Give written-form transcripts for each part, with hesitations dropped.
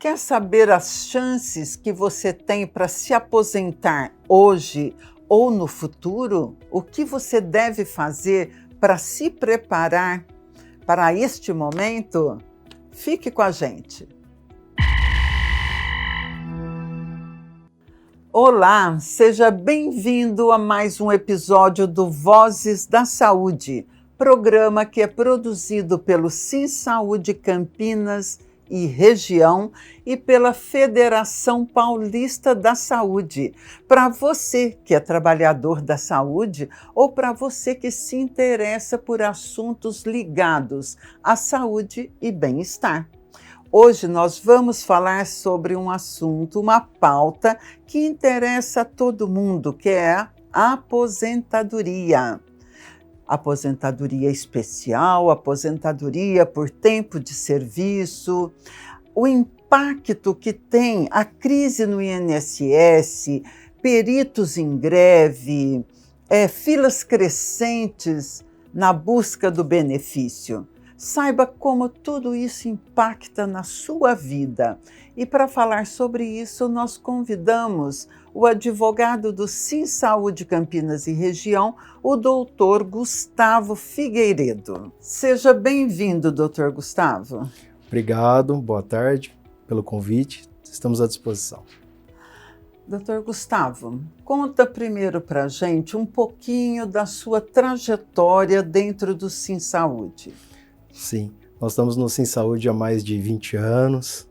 Quer saber as chances que você tem para se aposentar hoje ou no futuro? O que você deve fazer para se preparar para este momento? Fique com a gente. Olá, seja bem-vindo a mais um episódio do Vozes da Saúde, programa que é produzido pelo SinSaúde Campinas e região e pela Federação Paulista da Saúde, para você que é trabalhador da saúde ou para você que se interessa por assuntos ligados à saúde e bem-estar. Hoje nós vamos falar sobre um assunto, uma pauta que interessa a todo mundo, que é a aposentadoria. Aposentadoria especial, aposentadoria por tempo de serviço, o impacto que tem a crise no INSS, peritos em greve, filas crescentes na busca do benefício. Saiba como tudo isso impacta na sua vida. E para falar sobre isso, nós convidamos o advogado do SinSaúde Campinas e região, o doutor Gustavo Figueiredo. Seja bem-vindo, doutor Gustavo. Obrigado, boa tarde pelo convite, estamos à disposição. Doutor Gustavo, conta primeiro para a gente um pouquinho da sua trajetória dentro do SinSaúde. Sim, nós estamos no SinSaúde há mais de 20 anos,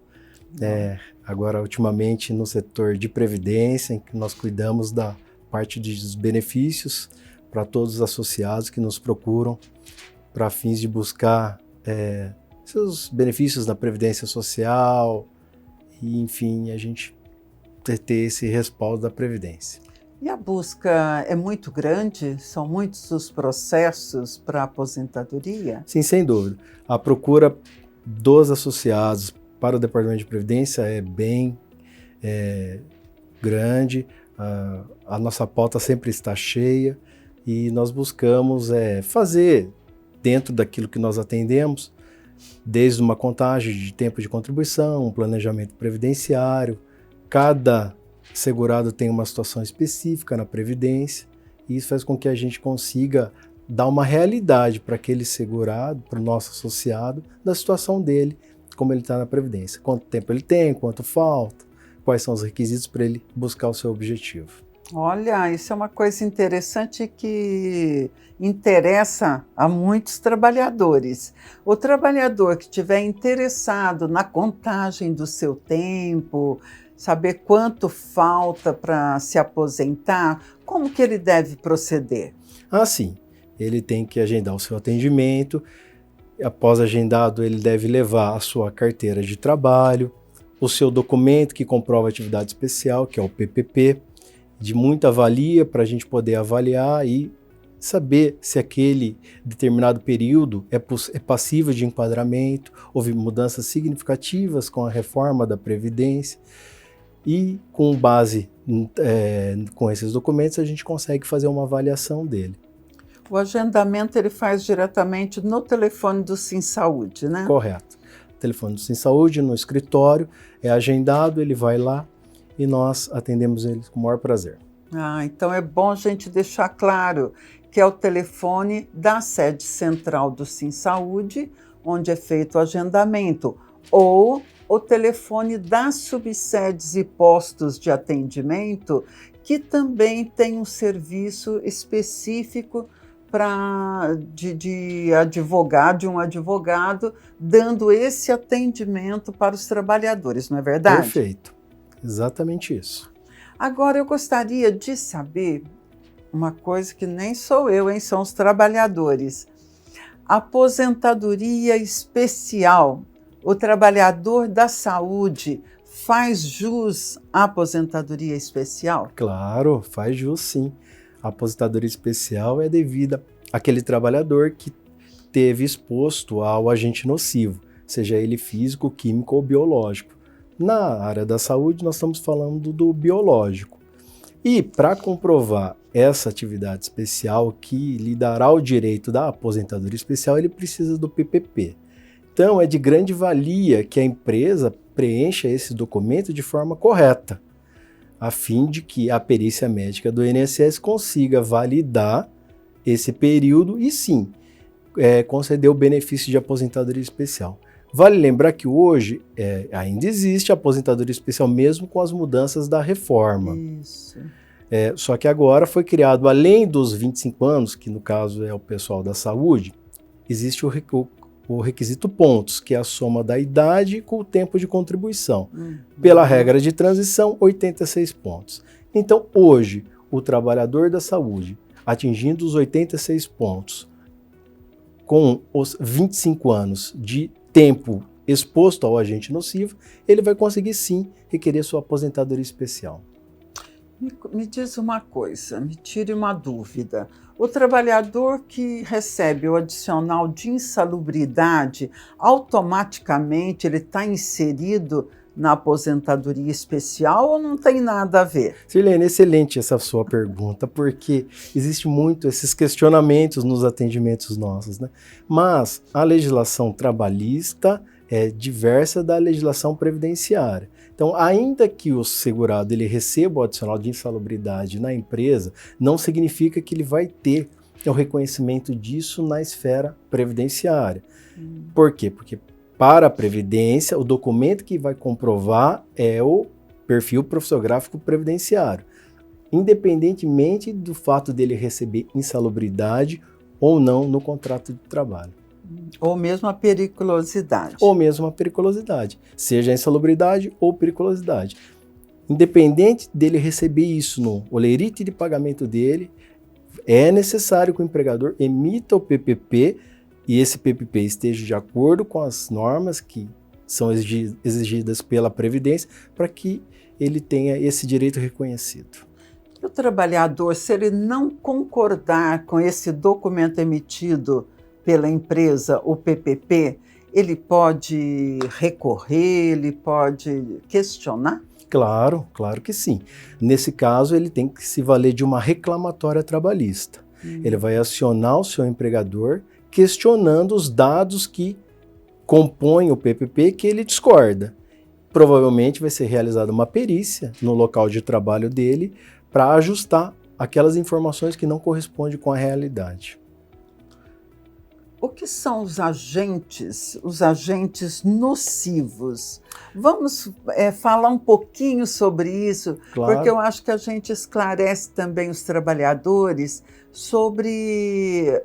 agora ultimamente no setor de previdência, em que nós cuidamos da parte dos benefícios para todos os associados que nos procuram para fins de buscar seus benefícios da previdência social e, enfim, a gente ter esse respaldo da previdência. E a busca é muito grande? São muitos os processos para a aposentadoria? Sim, sem dúvida. A procura dos associados para o Departamento de Previdência é bem grande, a nossa pauta sempre está cheia e nós buscamos fazer, dentro daquilo que nós atendemos, desde uma contagem de tempo de contribuição, um planejamento previdenciário. Cada segurado tem uma situação específica na Previdência e isso faz com que a gente consiga dar uma realidade para aquele segurado, para o nosso associado, da situação dele, como ele está na Previdência. Quanto tempo ele tem, quanto falta, quais são os requisitos para ele buscar o seu objetivo. Olha, isso é uma coisa interessante que interessa a muitos trabalhadores. O trabalhador que estiver interessado na contagem do seu tempo, saber quanto falta para se aposentar, como que ele deve proceder? Sim, ele tem que agendar o seu atendimento. Após agendado, ele deve levar a sua carteira de trabalho, o seu documento que comprova a atividade especial, que é o PPP, de muita valia para a gente poder avaliar e saber se aquele determinado período é passível de enquadramento, houve mudanças significativas com a reforma da Previdência. E com base com esses documentos a gente consegue fazer uma avaliação dele. O agendamento ele faz diretamente no telefone do SinSaúde, né? Correto. O telefone do SinSaúde no escritório é agendado, ele vai lá e nós atendemos ele com o maior prazer. Então é bom a gente deixar claro que é o telefone da sede central do SinSaúde, onde é feito o agendamento, ou o telefone das subsedes e postos de atendimento, que também tem um serviço específico de um advogado, dando esse atendimento para os trabalhadores, não é verdade? Perfeito, exatamente isso. Agora eu gostaria de saber uma coisa que nem sou eu, hein? São os trabalhadores. Aposentadoria especial. O trabalhador da saúde faz jus à aposentadoria especial? Claro, faz jus sim. A aposentadoria especial é devida àquele trabalhador que teve exposto ao agente nocivo, seja ele físico, químico ou biológico. Na área da saúde, nós estamos falando do biológico. E para comprovar essa atividade especial que lhe dará o direito da aposentadoria especial, ele precisa do PPP. Então, é de grande valia que a empresa preencha esse documento de forma correta, a fim de que a perícia médica do INSS consiga validar esse período e, sim, conceder o benefício de aposentadoria especial. Vale lembrar que hoje ainda existe aposentadoria especial, mesmo com as mudanças da reforma. Isso. Só que agora foi criado, além dos 25 anos, que no caso é o pessoal da saúde, existe o requisito pontos, que é a soma da idade com o tempo de contribuição. Pela regra de transição, 86 pontos. Então, hoje, o trabalhador da saúde, atingindo os 86 pontos, com os 25 anos de tempo exposto ao agente nocivo, ele vai conseguir, sim, requerer sua aposentadoria especial. Me diz uma coisa, me tire uma dúvida. O trabalhador que recebe o adicional de insalubridade, automaticamente ele está inserido na aposentadoria especial ou não tem nada a ver? Sirlene, excelente essa sua pergunta, porque existe muito esses questionamentos nos atendimentos nossos, né? Mas a legislação trabalhista é diversa da legislação previdenciária. Então, ainda que o segurado ele receba o adicional de insalubridade na empresa, não significa que ele vai ter o reconhecimento disso na esfera previdenciária. Por quê? Porque para a Previdência, o documento que vai comprovar é o perfil profissiográfico previdenciário, independentemente do fato dele receber insalubridade ou não no contrato de trabalho. Ou mesmo a periculosidade. Ou mesmo a periculosidade, seja a insalubridade ou periculosidade. Independente dele receber isso no olerite de pagamento dele, é necessário que o empregador emita o PPP e esse PPP esteja de acordo com as normas que são exigidas pela Previdência para que ele tenha esse direito reconhecido. O trabalhador, se ele não concordar com esse documento emitido pela empresa, o PPP, ele pode recorrer, ele pode questionar? Claro, claro que sim. Nesse caso, ele tem que se valer de uma reclamatória trabalhista. Ele vai acionar o seu empregador questionando os dados que compõem o PPP que ele discorda. Provavelmente vai ser realizada uma perícia no local de trabalho dele para ajustar aquelas informações que não correspondem com a realidade. O que são os agentes nocivos? Vamos falar um pouquinho sobre isso, Claro. Porque eu acho que a gente esclarece também os trabalhadores sobre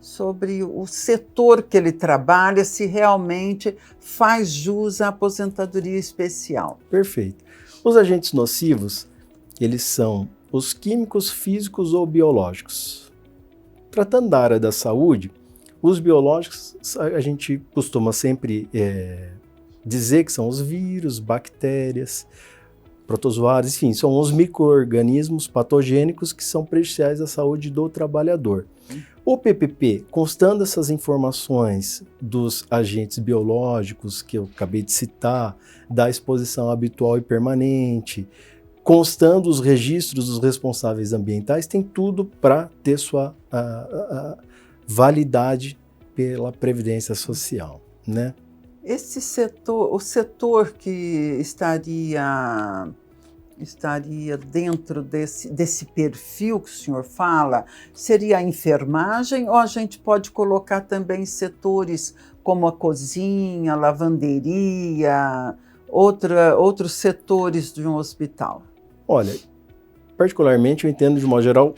sobre o setor que ele trabalha, se realmente faz jus à aposentadoria especial. Perfeito. Os agentes nocivos, eles são os químicos, físicos ou biológicos. Tratando da área da saúde, os biológicos, a gente costuma sempre dizer que são os vírus, bactérias, protozoários, enfim, são os micro-organismos patogênicos que são prejudiciais à saúde do trabalhador. O PPP, constando essas informações dos agentes biológicos que eu acabei de citar, da exposição habitual e permanente, constando os registros dos responsáveis ambientais, tem tudo para ter sua validade pela Previdência Social, né? Esse setor, o setor que estaria dentro desse perfil que o senhor fala, seria a enfermagem ou a gente pode colocar também setores como a cozinha, a lavanderia, outros setores de um hospital? Olha, particularmente eu entendo de modo geral,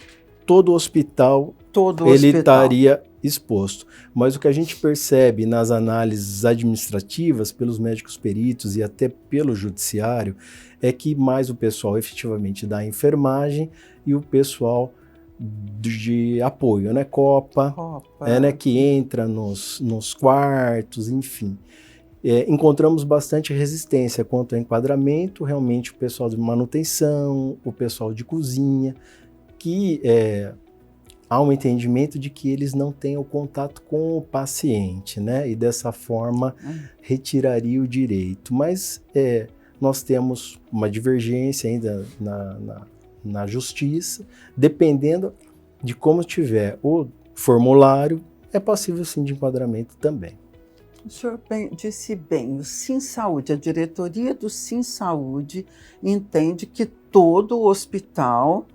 todo hospital ele estaria exposto. Mas o que a gente percebe nas análises administrativas pelos médicos peritos e até pelo judiciário é que mais o pessoal efetivamente da enfermagem e o pessoal de apoio, né? Copa. Né? Que entra nos quartos, enfim. Encontramos bastante resistência quanto ao enquadramento, realmente o pessoal de manutenção, o pessoal de cozinha, que há um entendimento de que eles não têm o contato com o paciente, né? E dessa forma retiraria o direito. Mas nós temos uma divergência ainda na justiça, dependendo de como tiver o formulário é passível sim de enquadramento também. O senhor disse bem, o SimSaúde, a diretoria do SimSaúde entende que todo hospital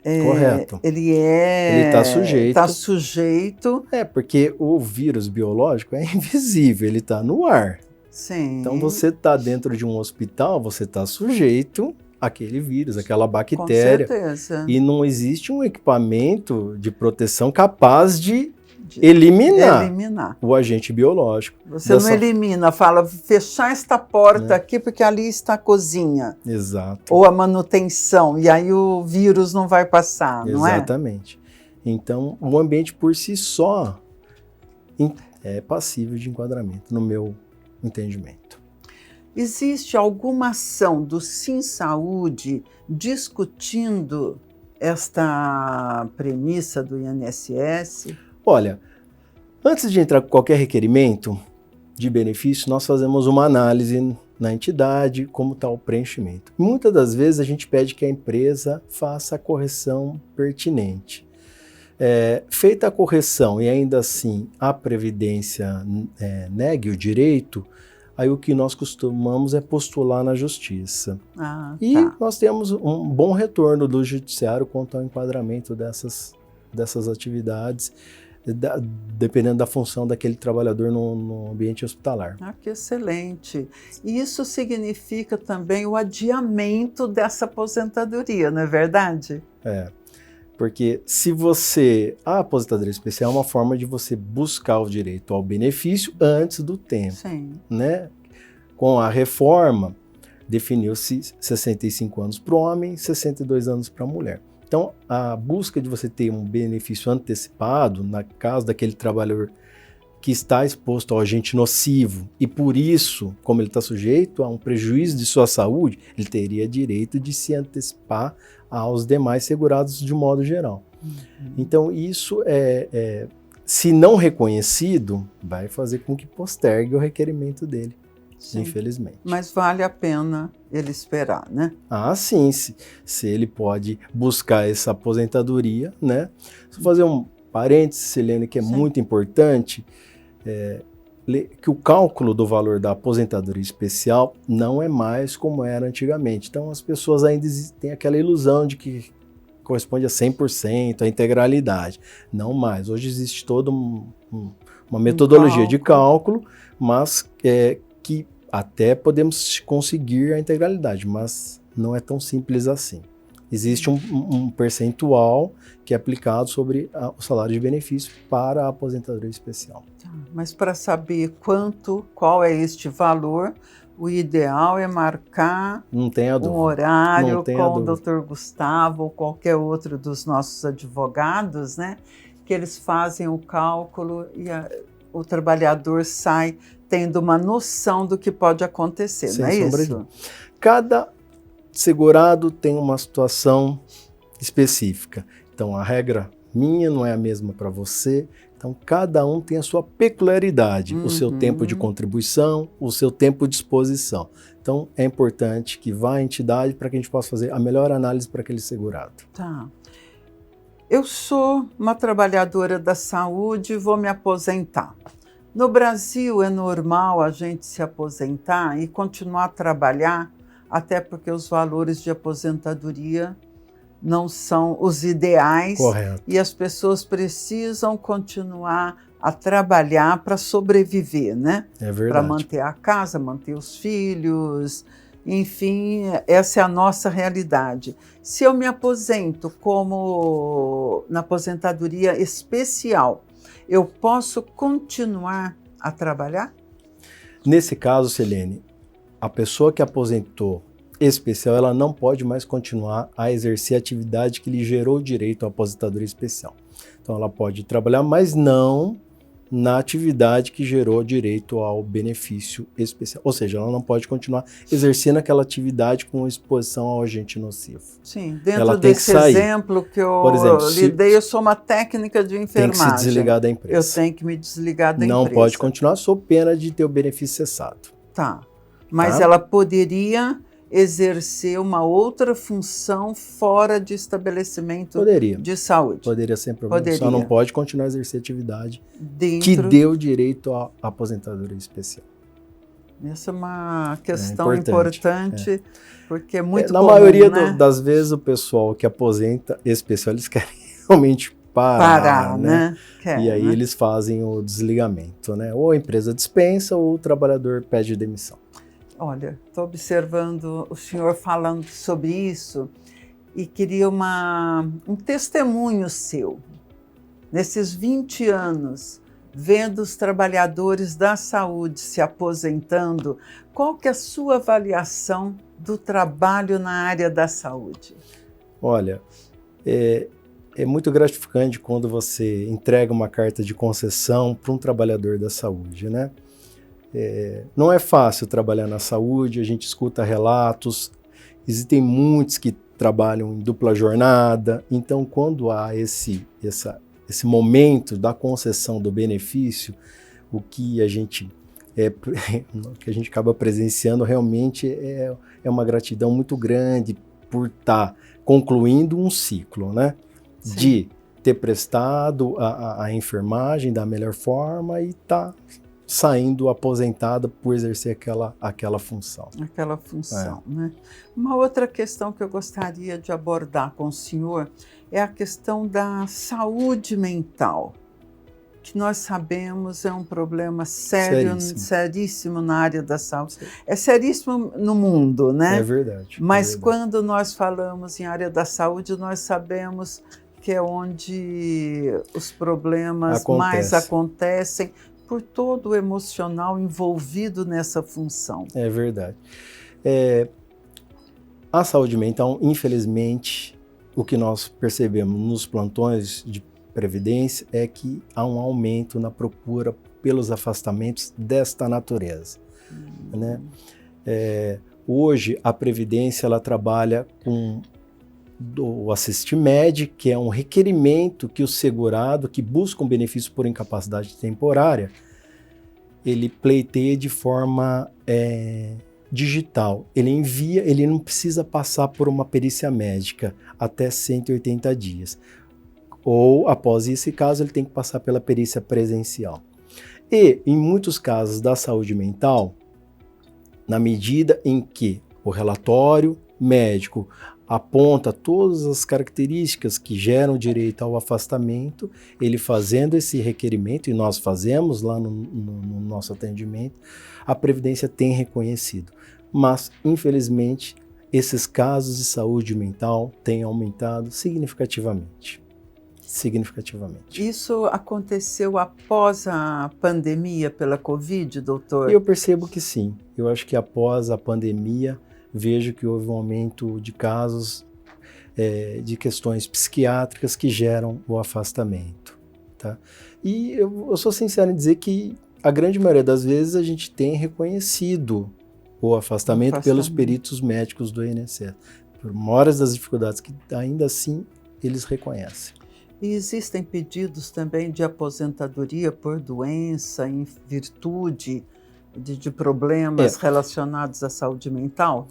Correto. ele está sujeito. Porque o vírus biológico é invisível, ele está no ar. Sim. Então você está dentro de um hospital, você está sujeito àquele vírus, àquela bactéria. Com certeza. E não existe um equipamento de proteção capaz de eliminar o agente biológico. Você não elimina, fala, fechar esta porta aqui porque ali está a cozinha. Exato. Ou a manutenção, e aí o vírus não vai passar, não é? Exatamente. Então, o ambiente por si só é passível de enquadramento, no meu entendimento. Existe alguma ação do SimSaúde discutindo esta premissa do INSS? Olha, antes de entrar com qualquer requerimento de benefício, nós fazemos uma análise na entidade, como está o preenchimento. Muitas das vezes a gente pede que a empresa faça a correção pertinente. Feita a correção e ainda assim a Previdência negue o direito, aí o que nós costumamos é postular na Justiça. E nós temos um bom retorno do Judiciário quanto ao enquadramento dessas atividades, dependendo da função daquele trabalhador no ambiente hospitalar. Que excelente! E isso significa também o adiamento dessa aposentadoria, não é verdade? Porque a aposentadoria especial é uma forma de você buscar o direito ao benefício antes do tempo. Sim. Né? Com a reforma, definiu-se 65 anos para o homem, 62 anos para a mulher. Então, a busca de você ter um benefício antecipado, na caso daquele trabalhador que está exposto ao agente nocivo, e por isso, como ele está sujeito a um prejuízo de sua saúde, ele teria direito de se antecipar aos demais segurados de modo geral. Então, isso se não reconhecido, vai fazer com que postergue o requerimento dele. Sim. Infelizmente. Mas vale a pena ele esperar, né? Sim. Se ele pode buscar essa aposentadoria, né? Vou fazer um parênteses, Silene, que é muito importante, que o cálculo do valor da aposentadoria especial não é mais como era antigamente. Então, as pessoas ainda têm aquela ilusão de que corresponde a 100%, a integralidade. Não mais. Hoje existe toda uma metodologia de cálculo, mas que até podemos conseguir a integralidade, mas não é tão simples assim. Existe um percentual que é aplicado sobre o salário de benefício para a aposentadoria especial. Mas para saber qual é este valor, o ideal é marcar um horário com o Dr. Gustavo ou qualquer outro dos nossos advogados, né? Que eles fazem o cálculo e o trabalhador sai tendo uma noção do que pode acontecer, não é isso? Cada segurado tem uma situação específica. Então, a regra minha não é a mesma para você. Então, cada um tem a sua peculiaridade, o seu tempo de contribuição, o seu tempo de exposição. Então, é importante que vá à entidade para que a gente possa fazer a melhor análise para aquele segurado. Eu sou uma trabalhadora da saúde e vou me aposentar. No Brasil é normal a gente se aposentar e continuar a trabalhar, até porque os valores de aposentadoria não são os ideais. Correto. E as pessoas precisam continuar a trabalhar para sobreviver, né? É verdade. Para manter a casa, manter os filhos, enfim, essa é a nossa realidade. Se eu me aposento na aposentadoria especial, eu posso continuar a trabalhar? Nesse caso, Silene, a pessoa que aposentou especial, ela não pode mais continuar a exercer a atividade que lhe gerou direito à aposentadoria especial. Então, ela pode trabalhar, mas não na atividade que gerou direito ao benefício especial. Ou seja, ela não pode continuar exercendo aquela atividade com exposição ao agente nocivo. Sim, dentro desse exemplo que eu lhe dei, eu sou uma técnica de enfermagem. Tem que se desligar da empresa. Eu tenho que me desligar da empresa. Não pode continuar, sob pena de ter o benefício cessado. Mas ela poderia exercer uma outra função fora de estabelecimento de saúde? Poderia, sem problema. Poderia. Só não pode continuar a exercer atividade Dentro... que deu direito à aposentadoria especial. Essa é uma questão importante, porque é muito na comum, maioria né? das vezes o pessoal que aposenta especial, eles querem realmente parar, né? E aí eles fazem o desligamento, né? Ou a empresa dispensa ou o trabalhador pede demissão. Olha, estou observando o senhor falando sobre isso e queria um testemunho seu. Nesses 20 anos, vendo os trabalhadores da saúde se aposentando, qual que é a sua avaliação do trabalho na área da saúde? Olha, é muito gratificante quando você entrega uma carta de concessão para um trabalhador da saúde, né? Não é fácil trabalhar na saúde, a gente escuta relatos, existem muitos que trabalham em dupla jornada, então quando há esse momento da concessão do benefício, o que a gente acaba presenciando realmente é uma gratidão muito grande por estar concluindo um ciclo, né? Sim. De ter prestado a enfermagem da melhor forma e estar saindo aposentada por exercer aquela função. Aquela função, né? Uma outra questão que eu gostaria de abordar com o senhor é a questão da saúde mental, que nós sabemos é um problema sério, seríssimo na área da saúde. É seríssimo no mundo, né? É verdade. Mas quando nós falamos em área da saúde, nós sabemos que é onde os problemas mais acontecem, por todo o emocional envolvido nessa função. É verdade. A saúde mental, infelizmente, o que nós percebemos nos plantões de previdência é que há um aumento na procura pelos afastamentos desta natureza, né? Hoje, a previdência ela trabalha com o Assist-Med, que é um requerimento que o segurado que busca um benefício por incapacidade temporária, ele pleiteia de forma digital. Ele envia, ele não precisa passar por uma perícia médica até 180 dias. Ou, após esse caso, ele tem que passar pela perícia presencial. E, em muitos casos da saúde mental, na medida em que o relatório médico aponta todas as características que geram direito ao afastamento, ele fazendo esse requerimento, e nós fazemos lá no nosso atendimento, a Previdência tem reconhecido. Mas, infelizmente, esses casos de saúde mental têm aumentado significativamente. Isso aconteceu após a pandemia pela Covid, doutor? Eu percebo que sim. Eu acho que após a pandemia, vejo que houve um aumento de casos de questões psiquiátricas que geram o afastamento. Tá? E eu sou sincero em dizer que a grande maioria das vezes a gente tem reconhecido o afastamento pelos peritos médicos do INSS. Por maiores das dificuldades que ainda assim eles reconhecem. E existem pedidos também de aposentadoria por doença, em virtude de problemas relacionados à saúde mental?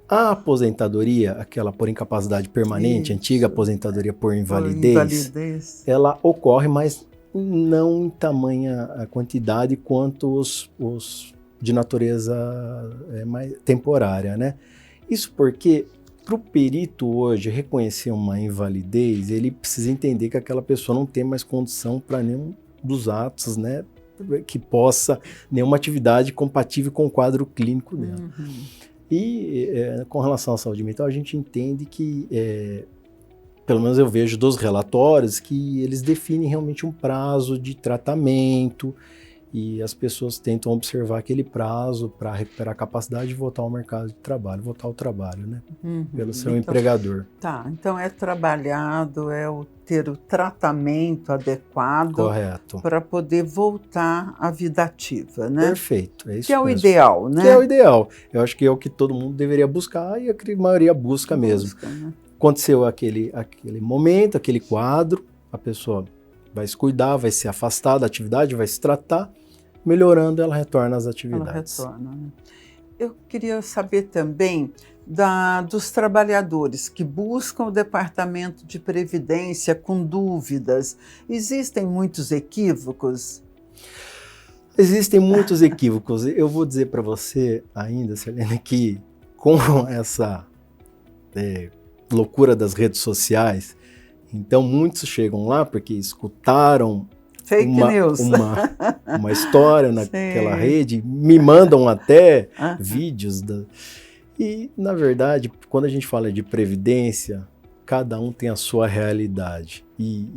A aposentadoria, aquela por incapacidade permanente, antiga aposentadoria por invalidez, ela ocorre, mas não em tamanha quantidade quanto os de natureza mais temporária, né? Isso porque, para o perito hoje reconhecer uma invalidez, ele precisa entender que aquela pessoa não tem mais condição para nenhum dos atos, né? Que possa, nenhuma atividade compatível com o quadro clínico dela. E com relação à saúde mental, a gente entende que, pelo menos eu vejo dos relatórios, que eles definem realmente um prazo de tratamento e as pessoas tentam observar aquele prazo para recuperar a capacidade de voltar ao mercado de trabalho, voltar ao trabalho, né? Pelo seu empregador. Tá, então é trabalhado, ter o tratamento adequado para poder voltar à vida ativa, né? Perfeito, é isso que é o ideal, né? Que é o ideal. Eu acho que é o que todo mundo deveria buscar e a maioria busca mesmo. Né? Aconteceu aquele momento, aquele quadro, a pessoa vai se cuidar, vai se afastar da atividade, vai se tratar, melhorando, ela retorna às atividades. Ela retorna, né? Eu queria saber também dos trabalhadores que buscam o Departamento de Previdência com dúvidas. Existem muitos equívocos? Existem muitos equívocos. Eu vou dizer para você ainda, Selene, que com essa loucura das redes sociais, então muitos chegam lá porque escutaram Fake news. uma história naquela rede, me mandam até vídeos. E, na verdade, quando a gente fala de previdência, cada um tem a sua realidade. E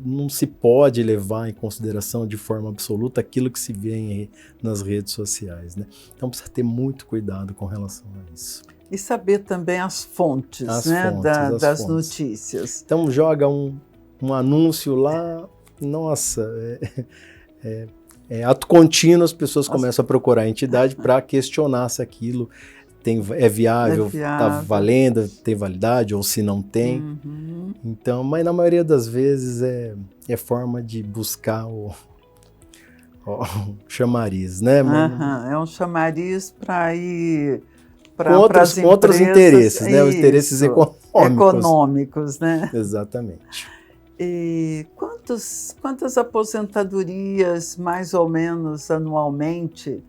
não se pode levar em consideração de forma absoluta aquilo que se vê nas redes sociais, né? Então precisa ter muito cuidado com relação a isso. E saber também as fontes, das notícias. Então joga um anúncio lá, nossa, ato contínuo, as pessoas começam a procurar a entidade para questionar se aquilo é viável, está valendo, tem validade ou se não tem. Uhum. Então, mas na maioria das vezes é forma de buscar o chamariz, né? É um chamariz para ir para outros interesses, né? Os interesses econômicos, né? Exatamente. E quantas aposentadorias, mais ou menos, anualmente?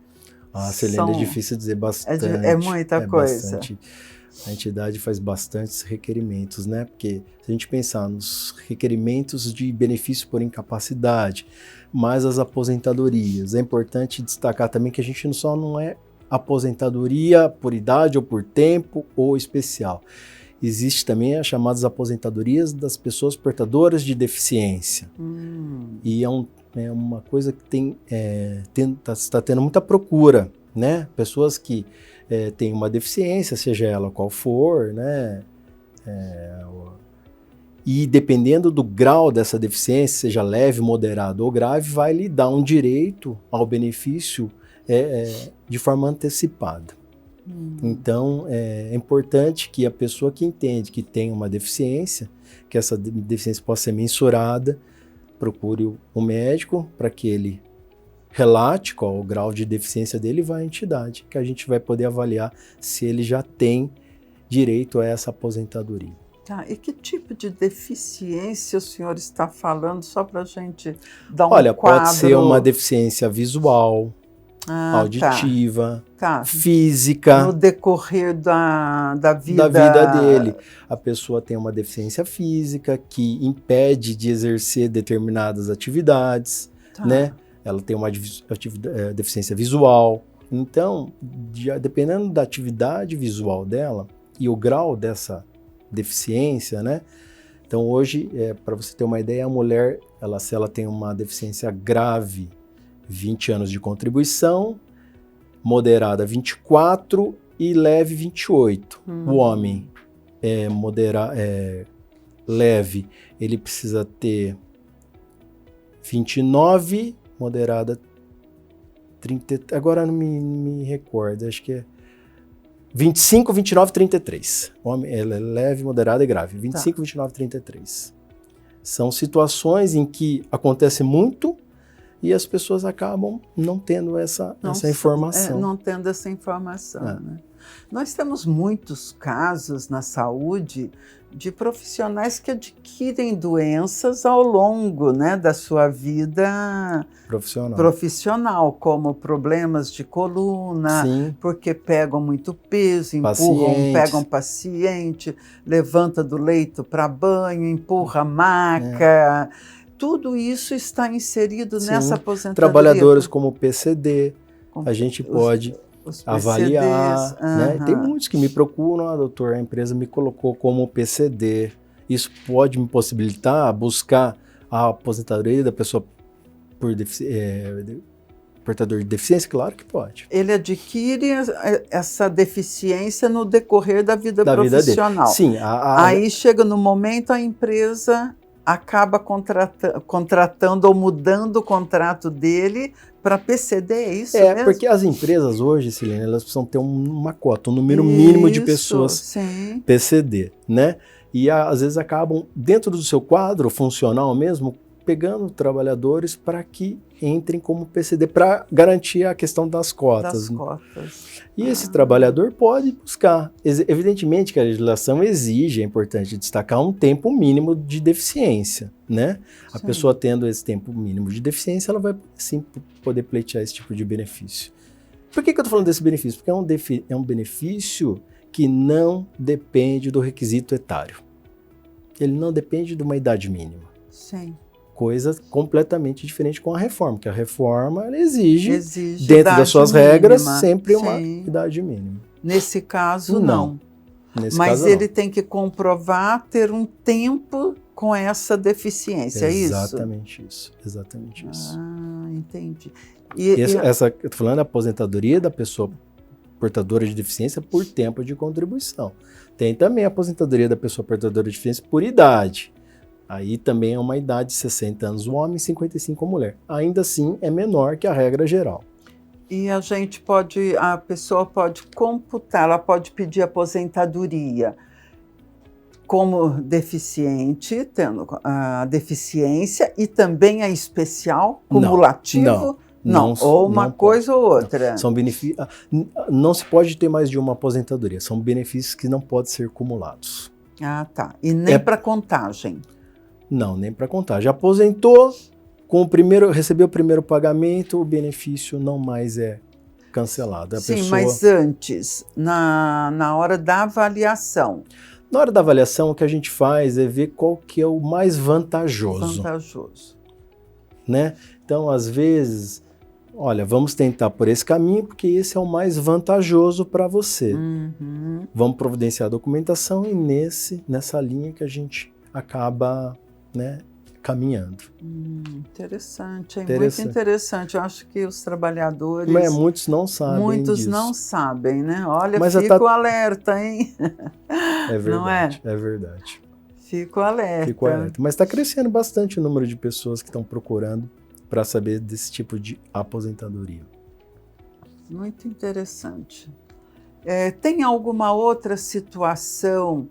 Celene, é difícil dizer bastante. É muita coisa. Bastante. A entidade faz bastantes requerimentos, né? Porque se a gente pensar nos requerimentos de benefício por incapacidade, mais as aposentadorias, é importante destacar também que a gente só não é aposentadoria por idade ou por tempo ou especial. Existe também as chamadas aposentadorias das pessoas portadoras de deficiência. E é uma coisa que está tendo muita procura, né? Pessoas que têm uma deficiência, seja ela qual for, né? E dependendo do grau dessa deficiência, seja leve, moderado ou grave, vai lhe dar um direito ao benefício de forma antecipada. Então, é importante que a pessoa que entende que tem uma deficiência, que essa deficiência possa ser mensurada, procure o médico para que ele relate qual o grau de deficiência dele e vá à entidade, que a gente vai poder avaliar se ele já tem direito a essa aposentadoria. Tá, e que tipo de deficiência o senhor está falando, só para a gente dar um quadro? Pode ser uma deficiência visual, auditiva, física. No decorrer da vida dele. A pessoa tem uma deficiência física que impede de exercer determinadas atividades, né? Ela tem uma deficiência visual. Então, dependendo da atividade visual dela e o grau dessa deficiência, né? Então, hoje, para você ter uma ideia, a mulher, se ela tem uma deficiência grave, 20 anos de contribuição, moderada 24 e leve 28. O homem leve, ele precisa ter 29, moderada 30, agora não me recordo, acho que é 25, 29, 33. O homem é leve, moderada e grave, 25, 29, 33. São situações em que acontece muito e as pessoas acabam não tendo essa informação. Não tendo essa informação, né? Nós temos muitos casos na saúde de profissionais que adquirem doenças ao longo, né, da sua vida profissional, como problemas de coluna, porque pegam muito peso, pegam paciente, levanta do leito para banho, empurra a maca. Tudo isso está inserido nessa aposentadoria. Trabalhadores como PCD, a gente pode avaliar, né? Tem muitos que me procuram, doutor, a empresa me colocou como PCD. Isso pode me possibilitar buscar a aposentadoria da pessoa portador de deficiência? Claro que pode. Ele adquire essa deficiência no decorrer da vida profissional. Sim. Aí chega no momento, a empresa acaba contratando ou mudando o contrato dele para PCD, é isso mesmo? Porque as empresas hoje, Silene, elas precisam ter uma cota, um número mínimo de pessoas PCD, né? E às vezes acabam, dentro do seu quadro funcional mesmo, pegando trabalhadores para que entrem como PCD para garantir a questão das cotas. Das cotas. E esse trabalhador pode buscar. Evidentemente que a legislação exige, é importante destacar, um tempo mínimo de deficiência, né? A Sim. pessoa tendo esse tempo mínimo de deficiência, ela vai sim poder pleitear esse tipo de benefício. Por que eu estou falando desse benefício? Porque é um benefício que não depende do requisito etário. Ele não depende de uma idade mínima. Sim. Coisa completamente diferente com a reforma, que a reforma ela exige dentro idade das suas mínima. regras, sempre Sim. uma idade mínima. Nesse caso, não. Nesse Mas caso, ele tem que comprovar ter um tempo com essa deficiência, é isso? Exatamente isso. Ah, entendi. Eu tô falando da aposentadoria da pessoa portadora de deficiência por tempo de contribuição. Tem também a aposentadoria da pessoa portadora de deficiência por idade. Aí também é uma idade de 60 anos o homem e 55 a mulher. Ainda assim, é menor que a regra geral. E a pessoa pode computar, ela pode pedir aposentadoria como deficiente, tendo a deficiência, e também a especial, cumulativo? Não. Ou uma coisa ou outra. Não. São benefícios. Não se pode ter mais de uma aposentadoria. São benefícios que não podem ser cumulados. Ah, tá. E nem para contagem. Não, nem para contagem. Aposentou, recebeu o primeiro pagamento, o benefício não mais é cancelado. Mas antes, na hora da avaliação. Na hora da avaliação, o que a gente faz é ver qual que é o mais vantajoso. Né? Então, às vezes, olha, vamos tentar por esse caminho, porque esse é o mais vantajoso para você. Uhum. Vamos providenciar a documentação e nessa linha que a gente acaba, né, caminhando. Interessante, muito interessante. Eu acho que os trabalhadores... Mas muitos não sabem disso. Não sabem, né? Olha, fico alerta, hein? É verdade, não é? É verdade. Fico alerta. Mas está crescendo bastante o número de pessoas que estão procurando para saber desse tipo de aposentadoria. Muito interessante. Tem alguma outra situação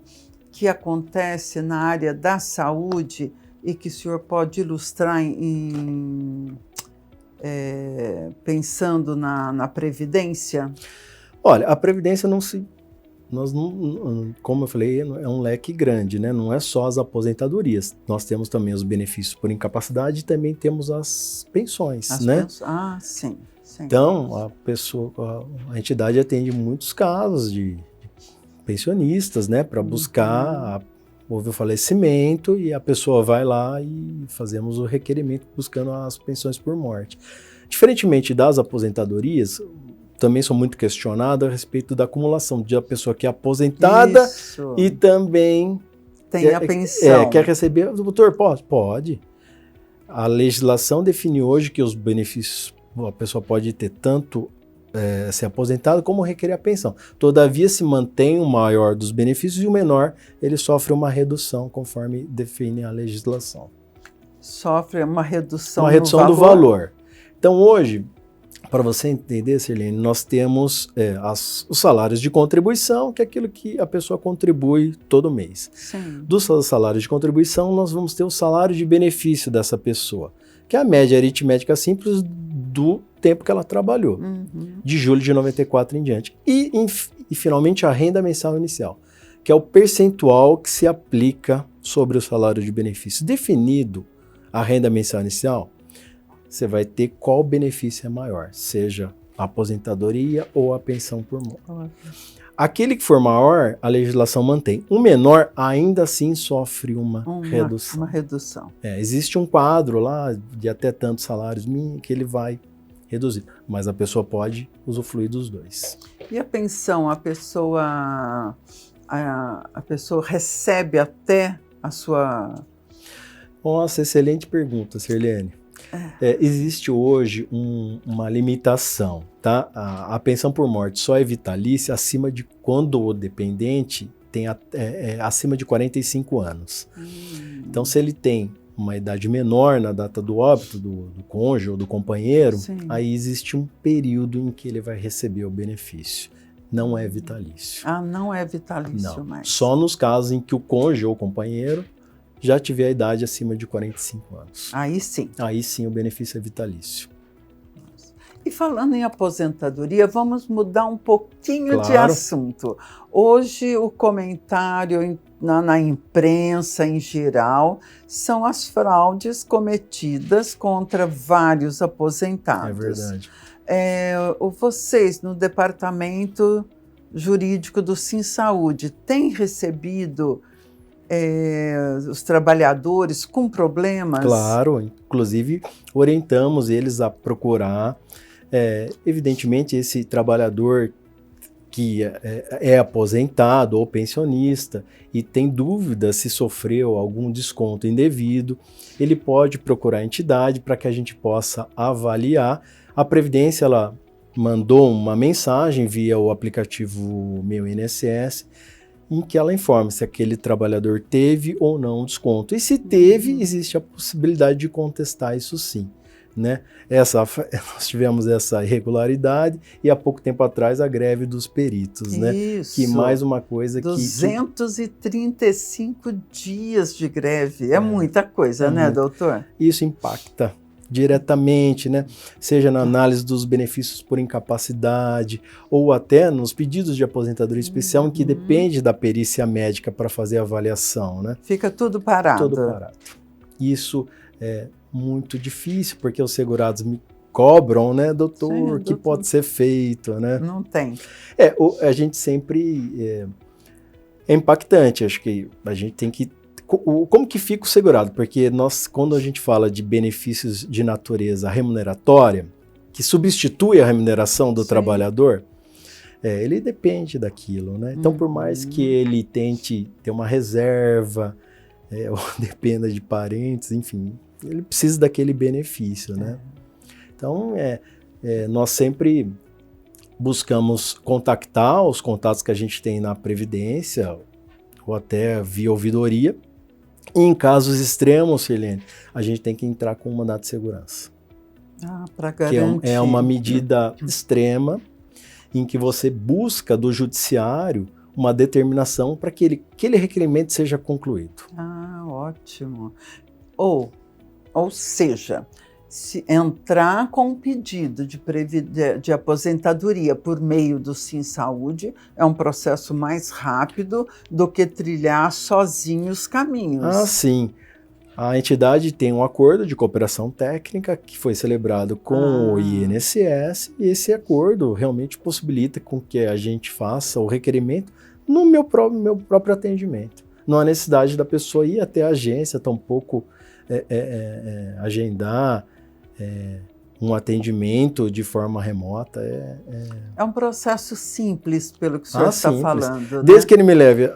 que acontece na área da saúde e que o senhor pode ilustrar pensando na Previdência? Olha, a Previdência como eu falei, é um leque grande, né? Não é só as aposentadorias. Nós temos também os benefícios por incapacidade e também temos as pensões, né? Ah, sim. Então, a entidade atende muitos casos de pensionistas, né? Para buscar, houve o falecimento e a pessoa vai lá e fazemos o requerimento buscando as pensões por morte. Diferentemente das aposentadorias, também sou muito questionado a respeito da acumulação de a pessoa que é aposentada e também tem a pensão. Quer receber. Doutor, pode. A legislação define hoje que os benefícios, a pessoa pode ter tanto ser aposentado como requerer a pensão. Todavia, se mantém o maior dos benefícios e o menor, ele sofre uma redução conforme define a legislação. Sofre uma redução do valor. Então, hoje, para você entender, Sirlene, nós temos os salários de contribuição, que é aquilo que a pessoa contribui todo mês. Sim. Dos salários de contribuição, nós vamos ter o salário de benefício dessa pessoa, que é a média aritmética simples do tempo que ela trabalhou, de julho de 94 em diante. E finalmente, a renda mensal inicial, que é o percentual que se aplica sobre o salário de benefício. Definido a renda mensal inicial, você vai ter qual benefício é maior, seja a aposentadoria ou a pensão por morte. Aquele que for maior, a legislação mantém. O menor, ainda assim, sofre uma redução. Uma redução. Existe um quadro lá de até tantos salários mínimos que ele vai reduzir, mas a pessoa pode usufruir dos dois. E a pensão, a pessoa recebe até a sua... Nossa, excelente pergunta, Sirlene. Existe hoje uma limitação, tá? A pensão por morte só é vitalícia acima de quando o dependente tem acima de 45 anos. Então, se ele tem uma idade menor na data do óbito do cônjuge ou do companheiro, aí existe um período em que ele vai receber o benefício. Não é vitalício. Não é vitalício mais. Só nos casos em que o cônjuge ou o companheiro já tiver a idade acima de 45 anos. Aí sim. Aí sim o benefício é vitalício. E falando em aposentadoria, vamos mudar um pouquinho de Claro. assunto. Hoje o comentário na imprensa em geral são as fraudes cometidas contra vários aposentados. É verdade. Vocês, no departamento jurídico do SimSaúde, têm recebido os trabalhadores com problemas? Claro, inclusive orientamos eles a procurar. Evidentemente, esse trabalhador que é aposentado ou pensionista e tem dúvida se sofreu algum desconto indevido, ele pode procurar a entidade para que a gente possa avaliar. A Previdência ela mandou uma mensagem via o aplicativo Meu INSS, em que ela informa se aquele trabalhador teve ou não desconto. E se teve, existe a possibilidade de contestar isso sim. Né? Nós tivemos essa irregularidade e há pouco tempo atrás a greve dos peritos, né? Isso. Que mais uma coisa 235 dias de greve, é muita coisa, né, doutor? Isso impacta diretamente, né? Seja na análise dos benefícios por incapacidade ou até nos pedidos de aposentadoria especial, em que depende da perícia médica para fazer a avaliação, né? Fica tudo parado. Tudo parado. Isso é muito difícil, porque os segurados me cobram, né, doutor, Sim, que doutor. pode ser feito, né? Não tem. A gente sempre é impactante, acho que a gente tem que... Como que fica o segurado? Porque quando a gente fala de benefícios de natureza remuneratória, que substitui a remuneração do trabalhador, ele depende daquilo, né? Então, por mais que ele tente ter uma reserva, ou dependa de parentes, enfim, ele precisa daquele benefício, né? Então, nós sempre buscamos contactar os contatos que a gente tem na Previdência, ou até via ouvidoria. E em casos extremos, Sirlene, a gente tem que entrar com um mandato de segurança. Para garantir. Que é uma medida extrema em que você busca do judiciário uma determinação para que aquele requerimento seja concluído. Ótimo. Ou seja, se entrar com um pedido de aposentadoria por meio do SimSaúde é um processo mais rápido do que trilhar sozinho os caminhos. Sim. A entidade tem um acordo de cooperação técnica que foi celebrado com o INSS e esse acordo realmente possibilita com que a gente faça o requerimento no meu próprio atendimento. Não há necessidade da pessoa ir até a agência, tampouco agendar um atendimento de forma remota. É um processo simples, pelo que o senhor está falando. Desde que ele me leve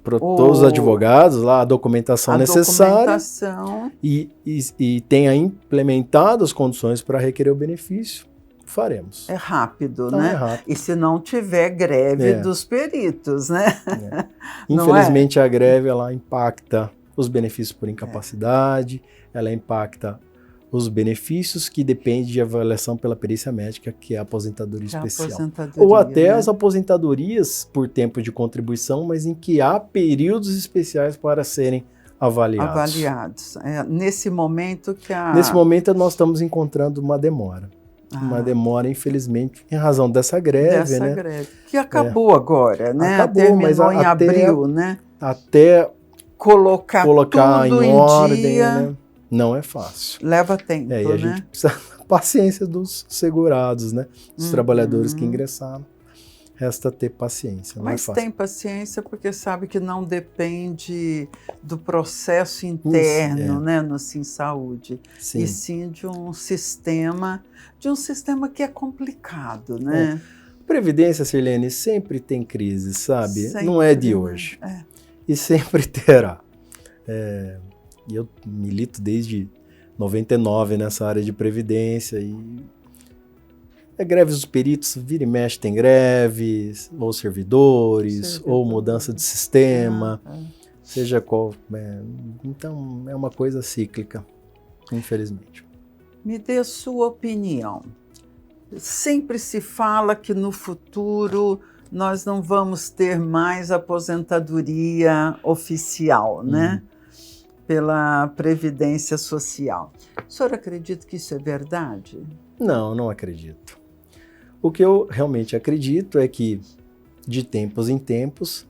para todos os advogados lá, a documentação necessária e tenha implementado as condições para requerer o benefício, faremos. É rápido, né? É rápido. E se não tiver greve dos peritos, né? Infelizmente a greve ela impacta os benefícios por incapacidade, ela impacta os benefícios que dependem de avaliação pela perícia médica, que é a aposentadoria especial. Ou até as aposentadorias por tempo de contribuição, mas em que há períodos especiais para serem avaliados. Nesse momento Nesse momento nós estamos encontrando uma demora. Uma demora, infelizmente, em razão dessa greve, né? Greve, que acabou agora, né? Terminou mas em abril, né? Até colocar tudo em ordem, dia, né? Não é fácil. Leva tempo, e a gente precisa da paciência dos segurados, né? Dos trabalhadores que ingressaram. Resta ter paciência. Mas tem paciência porque sabe que não depende do processo interno, né, no SimSaúde, e sim de um sistema que é complicado, né? Previdência, Sirlene, sempre tem crise, sabe? Sempre, não é de hoje. E sempre terá. Eu milito desde 99 nessa área de previdência e greves dos peritos, vira e mexe tem greves, ou servidores, ou mudança de sistema, seja qual. Então é uma coisa cíclica, infelizmente. Me dê a sua opinião. Sempre se fala que no futuro nós não vamos ter mais aposentadoria oficial, né? Pela Previdência Social. O senhor acredita que isso é verdade? Não, não acredito. O que eu realmente acredito é que, de tempos em tempos,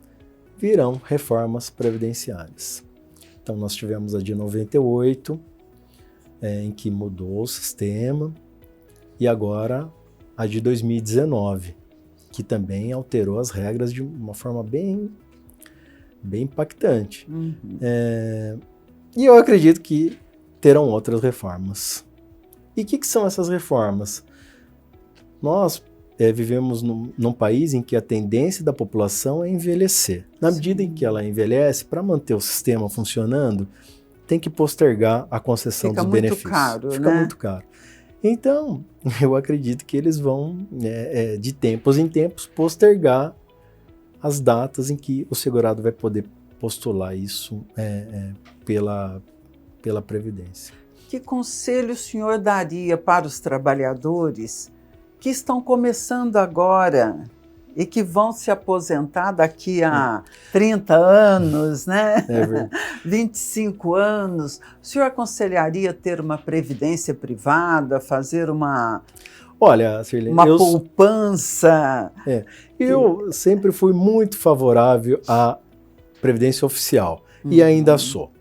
virão reformas previdenciárias. Então, nós tivemos a de 98, em que mudou o sistema, e agora a de 2019, que também alterou as regras de uma forma bem impactante. E eu acredito que terão outras reformas. E o que são essas reformas? Nós vivemos num país em que a tendência da população é envelhecer. Na medida em que ela envelhece, para manter o sistema funcionando, tem que postergar a concessão dos benefícios. Fica muito caro. Então, eu acredito que eles vão, de tempos em tempos, postergar as datas em que o segurado vai poder postular isso pela Previdência. Que conselho o senhor daria para os trabalhadores que estão começando agora e que vão se aposentar daqui a 30 anos, né? 25 anos. O senhor aconselharia ter uma previdência privada, fazer uma Sirlene, poupança? Eu sempre fui muito favorável à previdência oficial e ainda sou.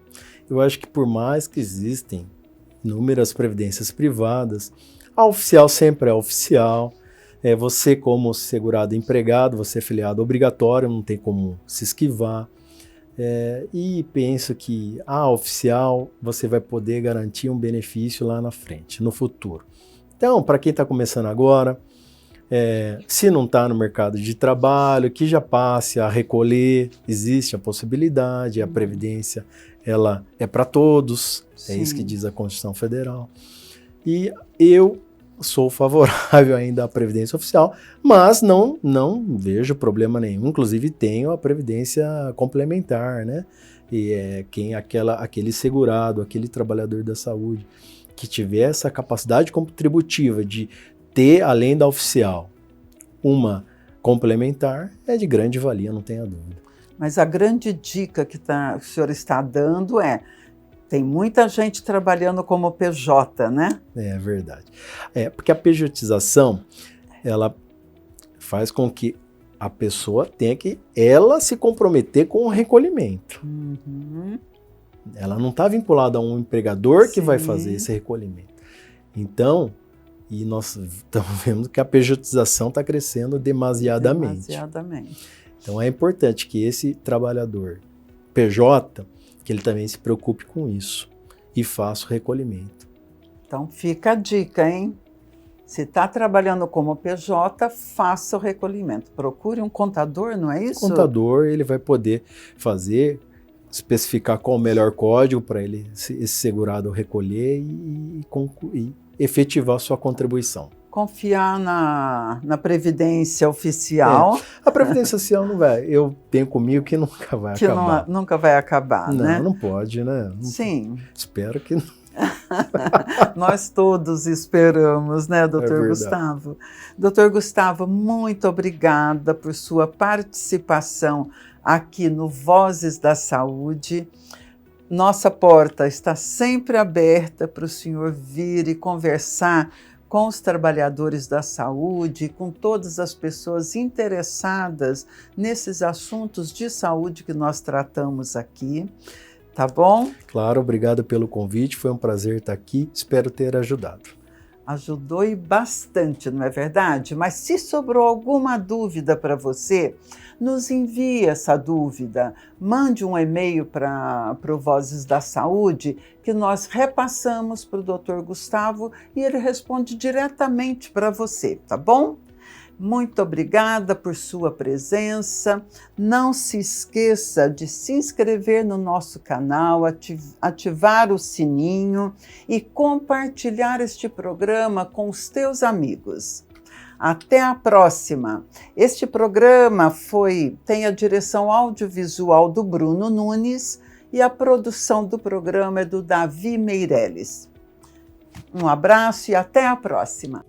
Eu acho que por mais que existem inúmeras previdências privadas, a oficial sempre é oficial. Você, como segurado empregado, você é filiado obrigatório, não tem como se esquivar. E penso que a oficial você vai poder garantir um benefício lá na frente, no futuro. Então, para quem está começando agora, se não está no mercado de trabalho, que já passe a recolher, existe a possibilidade, a Previdência ela é para todos, é isso que diz a Constituição Federal. E eu sou favorável ainda à Previdência Oficial, mas não vejo problema nenhum. Inclusive tenho a Previdência Complementar, né? E aquele segurado, aquele trabalhador da saúde que tiver essa capacidade contributiva de ter, além da oficial, uma complementar, é de grande valia, não tenha dúvida. Mas a grande dica que o senhor está dando tem muita gente trabalhando como PJ, né? É verdade. Porque a pejotização, ela faz com que a pessoa tenha que se comprometer com o recolhimento. Ela não está vinculada a um empregador que vai fazer esse recolhimento. Então, e nós estamos vendo que a pejotização está crescendo demasiadamente. Então é importante que esse trabalhador PJ, que ele também se preocupe com isso e faça o recolhimento. Então fica a dica, hein? Se está trabalhando como PJ, faça o recolhimento. Procure um contador, não é isso? O contador, ele vai poder especificar qual o melhor código para esse segurado recolher e efetivar a sua contribuição. Confiar na Previdência Oficial. A Previdência Social não vai. Eu tenho comigo que nunca vai acabar. Nunca vai acabar, né? Não pode, né? Sim. Espero que não. Nós todos esperamos, né, doutor Gustavo? Doutor Gustavo, muito obrigada por sua participação aqui no Vozes da Saúde. Nossa porta está sempre aberta para o senhor vir e conversar com os trabalhadores da saúde, com todas as pessoas interessadas nesses assuntos de saúde que nós tratamos aqui. Tá bom? Claro, obrigado pelo convite, foi um prazer estar aqui, espero ter ajudado. Ajudou e bastante, não é verdade? Mas se sobrou alguma dúvida para você, nos envie essa dúvida, mande um e-mail para o Vozes da Saúde, que nós repassamos para o Dr. Gustavo e ele responde diretamente para você, tá bom? Muito obrigada por sua presença. Não se esqueça de se inscrever no nosso canal, ativar o sininho e compartilhar este programa com os teus amigos. Até a próxima. Este programa tem a direção audiovisual do Bruno Nunes e a produção do programa é do Davi Meirelles. Um abraço e até a próxima.